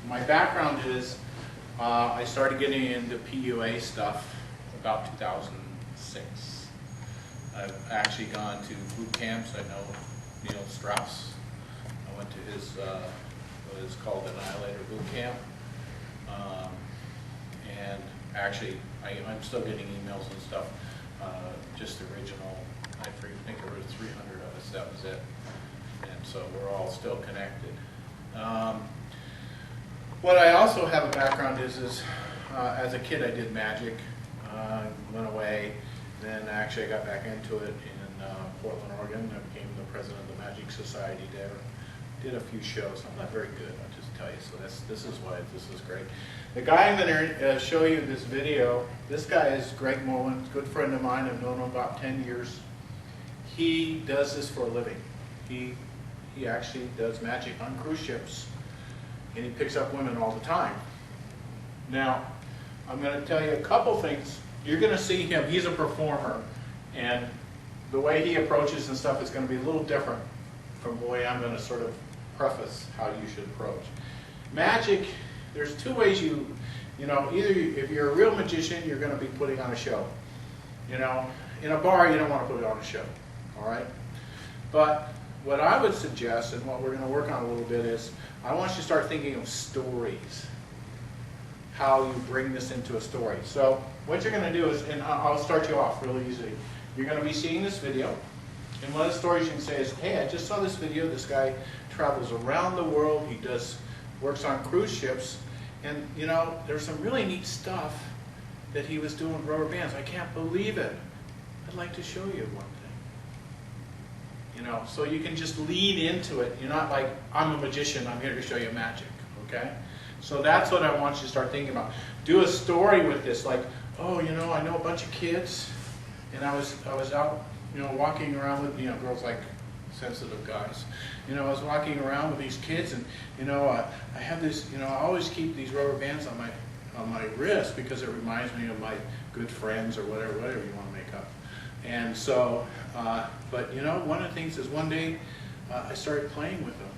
my background is I started getting into PUA stuff about 2006. I've actually gone to boot camps. I know Neil Strauss. I went to his what is called Annihilator boot camp. And actually, I'm still getting emails and stuff. Just the original, I think there were 300 of us, that was it. And so we're all still connected. What I also have a background is as a kid I did magic, went away, then actually I got back into it in Portland, Oregon. I became the president of the Magic Society there. Did a few shows. I'm not very good, I'll just tell you, so this is why this is great. The guy I'm going to show you this video, this guy is Greg Molen, good friend of mine. I've known him about 10 years. He does this for a living. He actually does magic on cruise ships, and he picks up women all the time. Now, I'm going to tell you a couple things. You're going to see him, he's a performer, and the way he approaches and stuff is going to be a little different from the way I'm going to sort of preface how you should approach. Magic, there's two ways you know, either if you're a real magician, you're going to be putting on a show. You know, in a bar, you don't want to put on a show, all right? But what I would suggest, and what we're going to work on a little bit, is I want you to start thinking of stories, how you bring this into a story. So what you're going to do is, and I'll start you off really easy. You're going to be seeing this video, and one of the stories you can say is, hey, I just saw this video. This guy travels around the world. He works on cruise ships, and you know, there's some really neat stuff that he was doing with rubber bands. I can't believe it. I'd like to show you one thing. You know, so you can just lead into it. You're not like, I'm a magician, I'm here to show you magic, okay? So that's what I want you to start thinking about. Do a story with this, like, oh, you know, I know a bunch of kids, and I was out, you know, walking around with, you know, girls like sensitive guys. You know, I was walking around with these kids, and you know, I have this, you know, I always keep these rubber bands on my wrist because it reminds me of my good friends or whatever you want to make up. And so, but you know, one of the things is one day I started playing with them.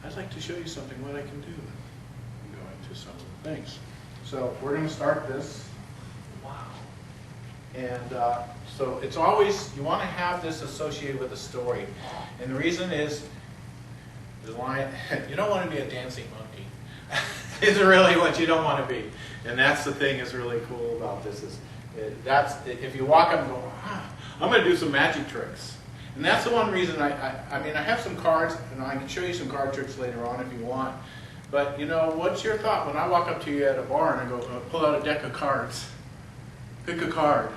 I'd like to show you something what I can do. And go into some of the things. So we're going to start this. Wow. And so it's always, you want to have this associated with a story. And the reason is, you don't want to be a dancing monkey. Is really what you don't want to be. And that's the thing that's really cool about this is, if you walk up and go, I'm going to do some magic tricks. And that's the one reason I mean, I have some cards, and I can show you some card tricks later on if you want. But, you know, what's your thought when I walk up to you at a bar and I go, pull out a deck of cards? Pick a card.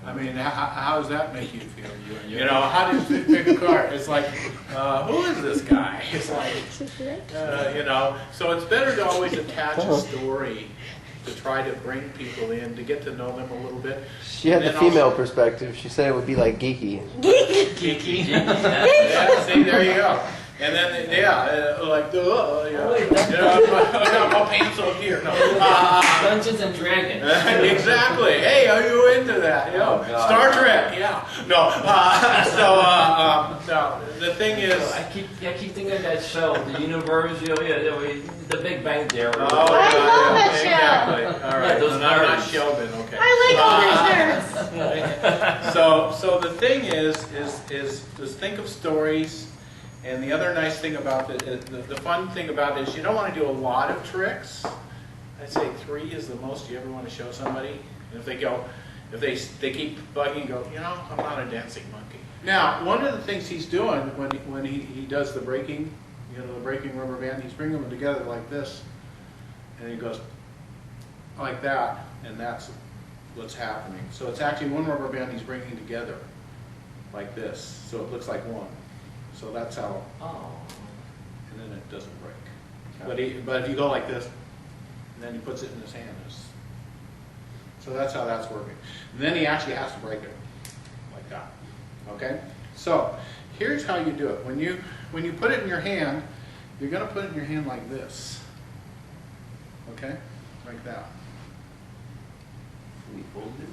I mean, how does that make you feel? You know, how do you pick a card? It's like, who is this guy? It's like, you know, so it's better to always attach a story to try to bring people in, to get to know them a little bit. She had the female perspective. She said it would be like geeky. Geeky? Yeah, see, there you go. And then, yeah, like, my pants up here. No. Dungeons and Dragons. Exactly. Hey, are you into that? You know, Star Trek, yeah. No. No. The thing is, I keep thinking of that show, the universe, the Big Bang Theory. Oh, I love that show. Exactly. All right. Yeah, those not nerds. Sheldon. Okay. I like all those nerds. So the thing is just think of stories. And the other nice thing about it, the fun thing about it is you don't want to do a lot of tricks. I'd say 3 is the most you ever want to show somebody. And if they keep bugging and go, you know, I'm not a dancing monkey. Now, one of the things he's doing when he does the breaking, you know, the breaking rubber band, he's bringing them together like this, and he goes like that, and that's what's happening. So it's actually one rubber band he's bringing together like this, so it looks like one. So that's how, and then it doesn't break. But if you go like this, and then he puts it in his hand. So that's how that's working. And then he actually has to break it, like that. Okay? So here's how you do it. When you put it in your hand, you're going to put it in your hand like this. Okay? Like that. We fold it.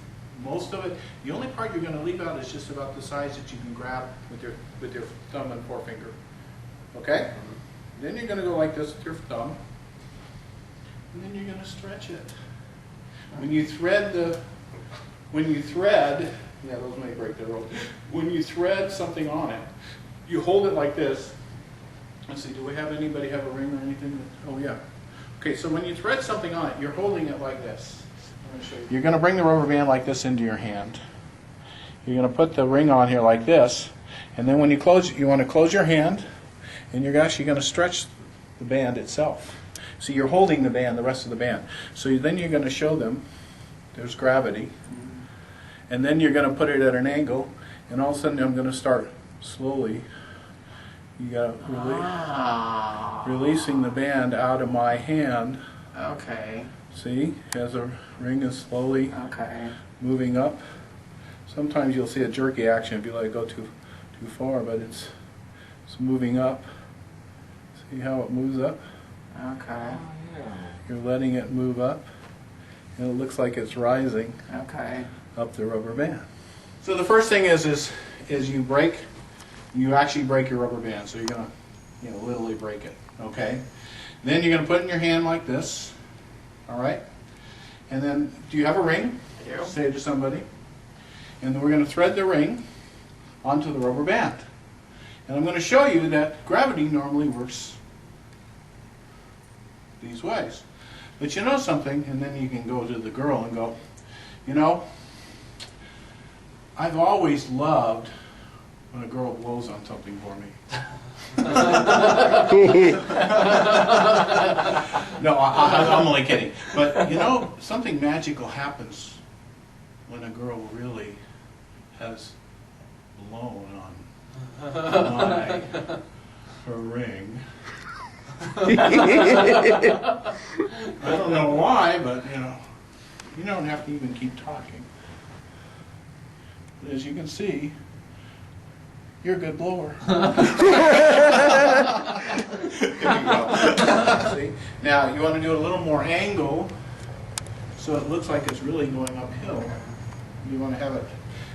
Most of it, the only part you're going to leave out is just about the size that you can grab with your thumb and forefinger. Okay? Then you're going to go like this with your thumb. and then you're going to stretch it. When you thread, yeah, those may break the rope. When you thread something on it, you hold it like this. Let's see, do we have anybody have a ring or anything? Oh yeah. Okay, so when you thread something on it, you're holding it like this. I'm going to show you. You're going to bring the rubber band like this into your hand. You're going to put the ring on here like this, and then when you close, you want to close your hand, and you're actually going to stretch the band itself. So you're holding the band, the rest of the band. So then you're going to show them there's gravity, and then you're going to put it at an angle, and all of a sudden I'm going to start slowly. You got to releasing the band out of my hand. Okay. See, as the ring is slowly moving up. Sometimes you'll see a jerky action if you let it go too far, but it's moving up. See how it moves up? Okay. You're letting it move up, and it looks like it's rising up the rubber band. So the first thing is you actually break your rubber band. So you're gonna, literally break it. Okay. Then you're gonna put it in your hand like this. All right. And then, do you have a ring? I do. Say it to somebody. And then we're going to thread the ring onto the rubber band. And I'm going to show you that gravity normally works these ways. But you know something, and then you can go to the girl and go, I've always loved when a girl blows on something for me. No, I'm only kidding. But something magical happens when a girl really has blown on her ring. I don't know why, but you don't have to even keep talking. As you can see, you're a good blower. There you go. See? Now you want to do a little more angle so it looks like it's really going uphill. You want to have it.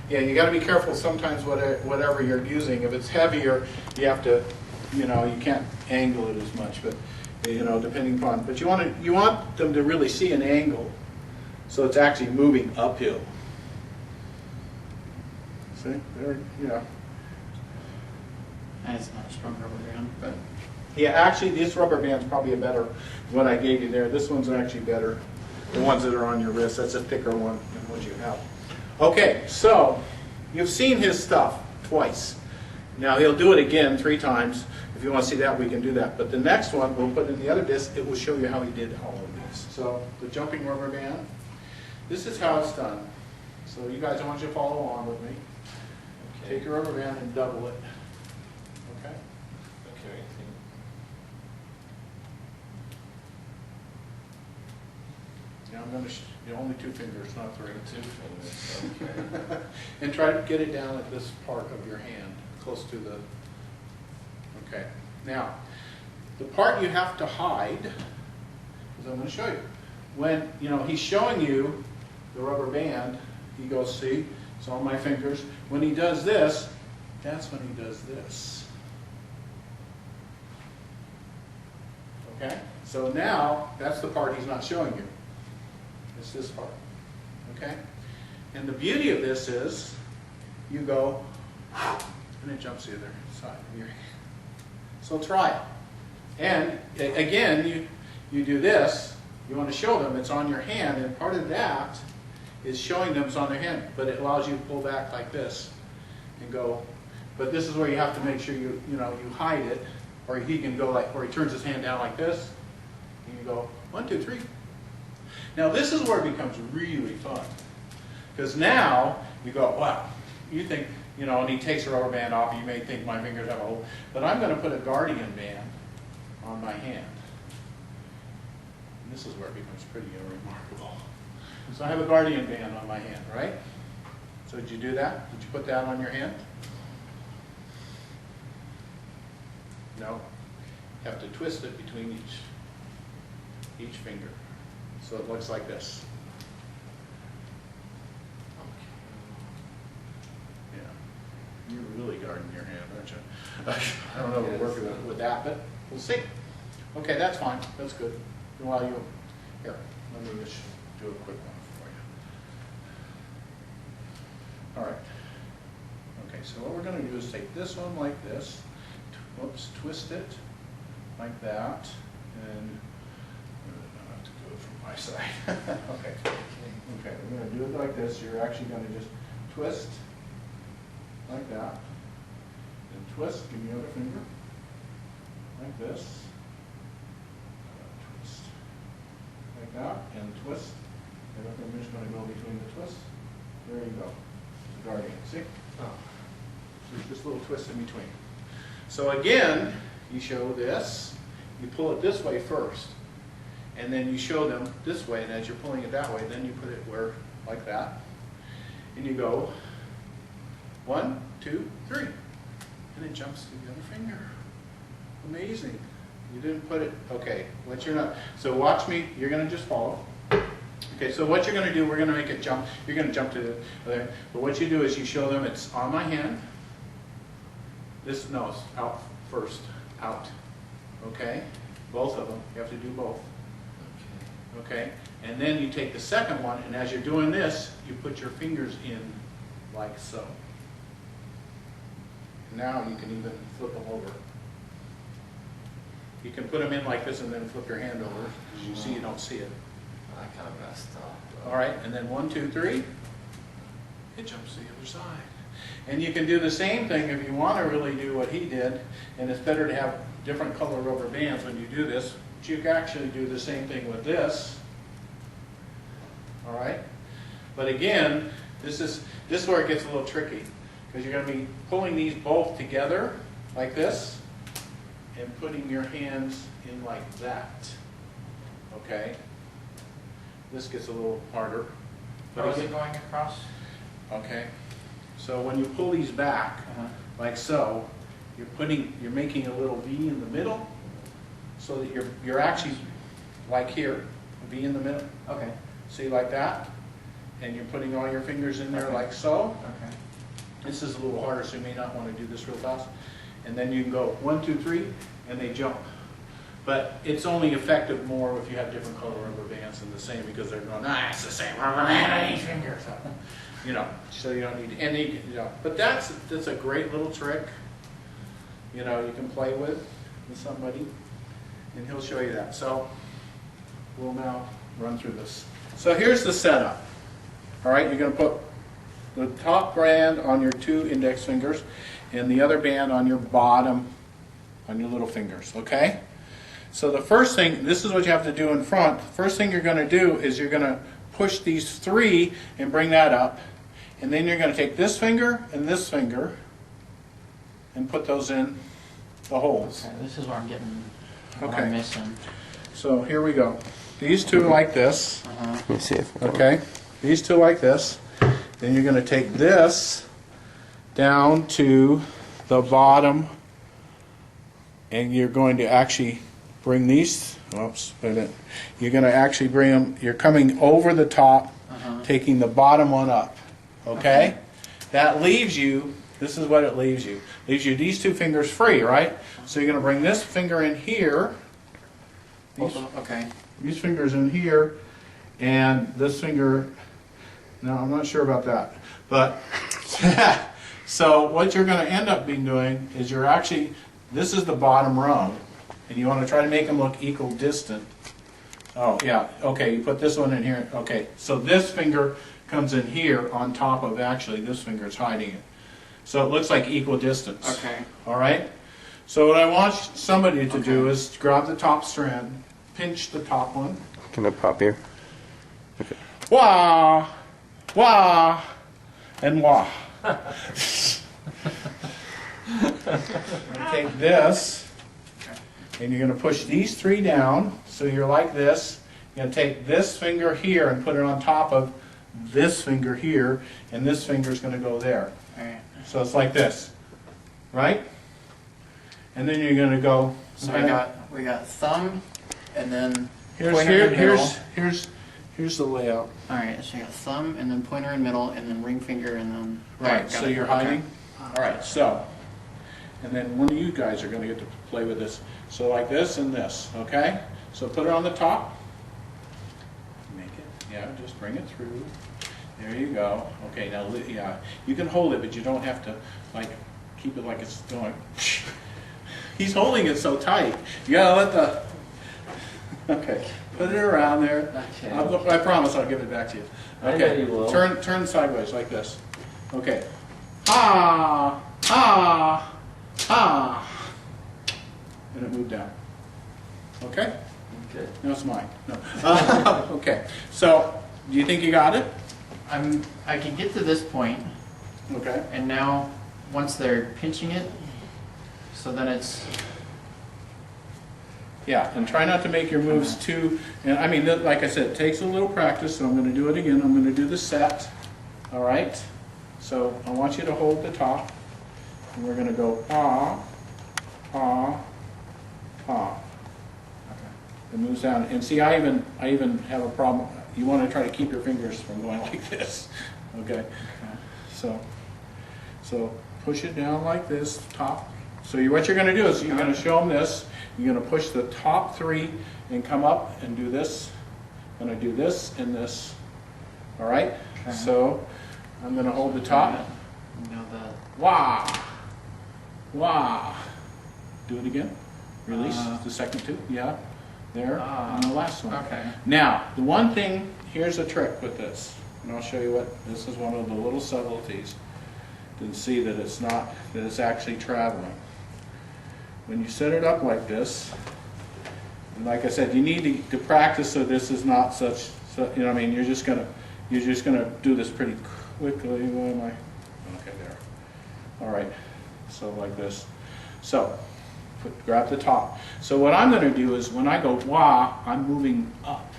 Yeah, you got to be careful sometimes whatever you're using. If it's heavier, you have to, you can't angle it as much, but depending upon. But you want them to really see an angle, so it's actually moving uphill. See, there, That's not a strong rubber band, but yeah, actually, this rubber band's probably a better. What I gave you there, this one's actually better. The ones that are on your wrist, that's a thicker one than what you have. Okay, so you've seen his stuff twice. Now he'll do it again 3 times. If you want to see that, we can do that. But the next one, we'll put in the other disc. It will show you how he did all of these. So the jumping rubber band. This is how it's done. So you guys, I want you to follow along with me. Take your rubber band and double it. Okay. Okay. Now I'm going to only 2 fingers, not 3. 2 fingers. Okay. And try to get it down at this part of your hand, close to the. Okay. Now, the part you have to hide, is I'm going to show you. When he's showing you the rubber band, he goes, see, it's on my fingers. When he does this, that's when he does this. Okay. So now that's the part he's not showing you. It's this part. Okay? And the beauty of this is you go, and it jumps the other side of your hand. So try it. And again, you do this. You want to show them it's on your hand, and part of that is showing them it's on their hand, but it allows you to pull back like this and go. But this is where you have to make sure you hide it, or he can go like, or he turns his hand down like this, and you go 1, 2, 3. Now this is where it becomes really fun, because now you go, wow, you think, and he takes the rubber band off, you may think my fingers have a hole, but I'm going to put a guardian band on my hand. And this is where it becomes pretty remarkable. So I have a guardian band on my hand, right? So did you do that? Did you put that on your hand? No. You have to twist it between each finger. So it looks like this. Yeah. You're really guarding your hand, aren't you? I don't know if we'll work with that, but we'll see. Okay, that's fine. That's good. While Here, let me just do a quick one for you. All right. Okay, so what we're going to do is take this one like this, whoops, twist it like that, and I have to do it from my side. Okay. Okay, we're going to do it like this. You're actually going to just twist like that, and twist, give me your other finger, like this, twist, like that, and twist. And I'm just going to go between the twists. There you go. It's a guardian, see? Oh. So there's just a little twist in between. So again, you show this, you pull it this way first, and then you show them this way, and as you're pulling it that way, then you put it where, like that, and you go 1, 2, 3, and it jumps to the other finger. Amazing. You didn't put it, okay, what you're not, so watch me, you're going to just follow. Okay, so what you're going to do, we're going to make it jump, you're going to jump to the other, but what you do is you show them it's on my hand, this, no, it's out first, out, okay? Both of them, you have to do both. Okay, and then you take the second one, and as you're doing this, you put your fingers in like so. Now you can even flip them over. You can put them in like this and then flip your hand over. As you see, you don't see it. I kind of messed up. All right, and then 1, 2, 3, it jumps to the other side. And you can do the same thing if you want to really do what he did, and it's better to have different color rubber bands when you do this. But you can actually do the same thing with this. All right? But again, this is where it gets a little tricky, because you're going to be pulling these both together like this and putting your hands in like that. Okay? This gets a little harder. How is it going across? Okay. So when you pull these back, like so, you're making a little V in the middle, so that you're actually like here, a V in the middle. Okay. See, like that, and you're putting all your fingers in there like so. Okay. This is a little harder, so you may not want to do this real fast. And then you can go 1, 2, 3, and they jump. But it's only effective more if you have different color rubber bands than the same, because they're going, it's the same rubber band on each finger. So, you know, so you don't need any, you know. But that's a great little trick, you know, you can play with somebody, and he'll show you that. So we'll now run through this. So here's the setup. All right, you're going to put the top band on your 2 index fingers and the other band on your bottom, on your little fingers, okay? So the first thing, this is what you have to do in front. The first thing you're going to do is you're going to push these 3 and bring that up. And then you're going to take this finger and put those in the holes. Okay, this is where I'm getting, what Okay. I'm missing. So here we go. These 2 like this. Let me see if Okay, these 2 like this. Then you're going to take this down to the bottom, and you're going to actually bring these, oops, wait a minute. You're going to actually bring them, you're coming over the top, taking the bottom one up, okay? That leaves you, this is what it leaves you. Leaves you these 2 fingers free, right? So you're going to bring this finger in here, Okay. these fingers in here, and this finger, no, I'm not sure about that. But, so what you're going to end up doing is you're actually, this is the bottom rung, and you want to try to make them look equal distant. Oh, yeah, okay, you put this one in here. Okay, so this finger comes in here on top of, actually, this finger is hiding it. So it looks like equal distance. Okay. All right? So what I want somebody to do is grab the top strand, pinch the top one. Can I pop here? Wah, wah, and wah. Take this, and you're going to push these 3 down, so you're like this. You're going to take this finger here and put it on top of this finger here, and this finger is going to go there. Alright. So it's like this, right? And then you're going to go. So we got thumb, and then Here's pointer in middle. here's the layout. Alright, so you got thumb, and then pointer in middle, and then ring finger, and then... Right, Alright, got so it. you're Okay. hiding. All right, so, and then one of you guys are going to get to play with this. So like this and this, okay? So put it on the top. Yeah, just bring it through. There you go. Okay, now, yeah, you can hold it, but you don't have to, like, keep it like it's going. He's holding it so tight. You gotta let the, okay, put it around there. Okay. I promise I'll give it back to you. I Okay, know you will. turn sideways like this. Okay. Ah, ah, ah. And it moved down. Okay? Okay. No, it's mine. No. Okay. So, do you think you got it? I can get to this point, Okay. and now once they're pinching it, so then it's Yeah, and try not to make your moves too. And I mean, like I said, it takes a little practice. So I'm going to do it again. I'm going to do the set. All right. So I want you to hold the top, and we're going to go ah, ah, ah. It moves down, and see, I even have a problem. You want to try to keep your fingers from going like this, okay? So push it down like this, top. So what you're going to do is you're going to show them this. You're going to push the top three and come up and do this. I'm going to do this and this. All right. Okay. So I'm going to hold the top. now the Wah, wah. Do it again. Release the second two. Yeah. There, and the last one. okay. Now, the one thing, here's a trick with this, and I'll show you what, this is one of the little subtleties to see that it's not, that it's actually traveling. When you set it up like this, and like I said, you need to practice so this is not such, you know what I mean, you're just gonna do this pretty quickly. Where am I? Okay, there. All right, so like this. So, grab the top. So what I'm going to do is when I go wah, I'm moving up.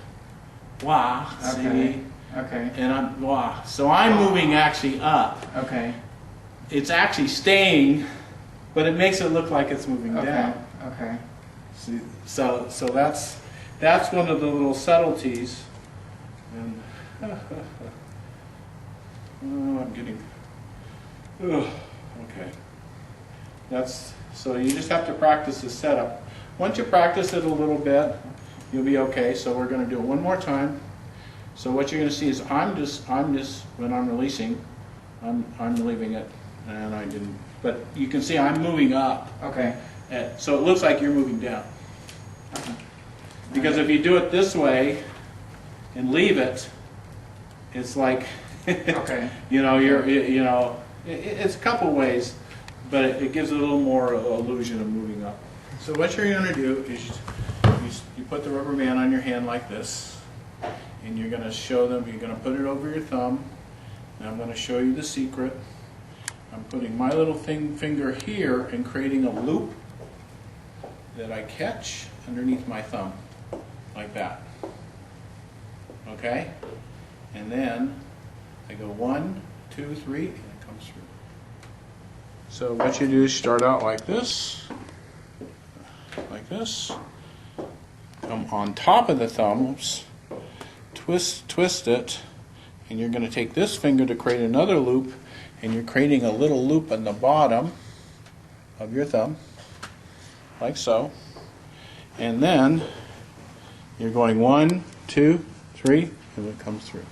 Wah, Okay. see? Okay. And I'm wah. So I'm moving actually up. Okay. It's actually staying, but it makes it look like it's moving Okay. down. Okay. See, so that's one of the little subtleties. And oh, I'm getting. Ugh, okay. So you just have to practice the setup. Once you practice it a little bit, you'll be okay. So we're going to do it one more time. So what you're going to see is I'm just when I'm releasing, I'm leaving it, and I didn't. But you can see I'm moving up. Okay. So it looks like you're moving down. Because if you do it this way and leave it, it's like Okay. it's a couple ways. But it gives it a little more illusion of moving up. So what you're going to do is you put the rubber band on your hand like this, and you're going to show them, you're going to put it over your thumb, and I'm going to show you the secret. I'm putting my little finger here and creating a loop that I catch underneath my thumb, like that. Okay? And then I go 1, 2, 3, and it comes through. So what you do is start out like this, come on top of the thumb, oops, twist it, and you're going to take this finger to create another loop, and you're creating a little loop on the bottom of your thumb, like so, and then you're going 1, 2, 3, and it comes through.